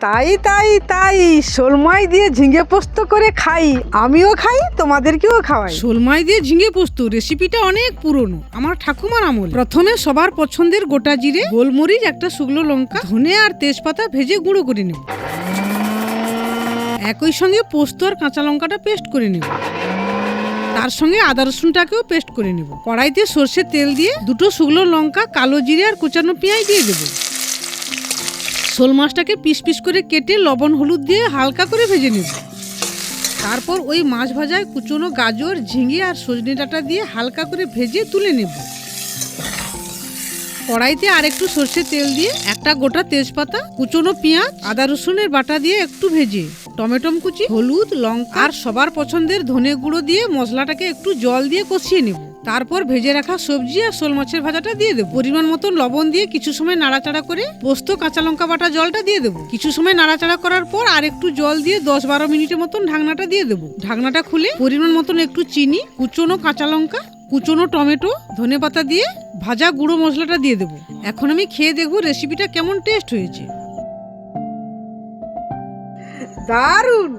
তাই তাই তাই শোলমাই দিয়ে ঝিঙে পোস্ত করে খাই, আমিও খাই, তোমাদেরকেও খাওয়াই। শোলমাই দিয়ে ঝিঙে পোস্ত রেসিপিটা অনেক পুরনো, আমার ঠাকুমার আমল। প্রথমে সবার পছন্দের গোটা জিরে, গোলমরিচ, একটা শুকনো লঙ্কা, ধনে আর তেজপাতা ভেজে গুঁড়ো করে নেব। একই সঙ্গে পোস্ত আর কাঁচা লঙ্কাটা পেস্ট করে নেব। তার সঙ্গে আদা রসুনটাকেও পেস্ট করে নেব। কড়াইতে সর্ষের তেল দিয়ে দুটো শুকনো লঙ্কা, কালো জিরে আর কুচানো পেঁয়াজ দিয়ে দেব। শোল মাছটাকে পিস পিস করে কেটে লবণ হলুদ দিয়ে হালকা করে ভেজে নেব। তারপর ওই মাছ ভাজায় কুচনো গাজর, ঝিঙে আর সজনে ডাঁটা দিয়ে হালকা করে ভেজে তুলে নেব। কড়াইতে আর একটু সর্ষের তেল দিয়ে একটা গোটা তেজপাতা, কুচনো পেঁয়াজ, আদা রসুনের বাটা দিয়ে একটু ভেজে টমেটো কুচি, হলুদ, লঙ্কা আর সবার পছন্দের ধনে গুঁড়ো দিয়ে মশলাটাকে একটু জল দিয়ে কষিয়ে নেব। তারপর ভেজে রাখা সবজি আর শোল মাছের ভাজাটা দিয়ে দেবো। পরিমাণ মতো লবণ দিয়ে কিছু সময় নাড়াচাড়া করে পোস্ত, কাঁচা লঙ্কা বাটা জলটা দিয়ে দেবো। কিছু সময় নাড়াচাড়া করার পর আর একটু জল দিয়ে 10-12 মিনিটের মতন ঢাকনাটা দিয়ে দেবো। ঢাকনাটা খুলে পরিমাণ মতন একটু চিনি, কুচনো কাঁচা লঙ্কা, কুচনো টমেটো, ধনেপাতা দিয়ে ভাজা গুঁড়ো মশলাটা দিয়ে দেবো। এখন আমি খেয়ে দেখবো রেসিপিটা কেমন টেস্ট হয়েছে। দারুণ।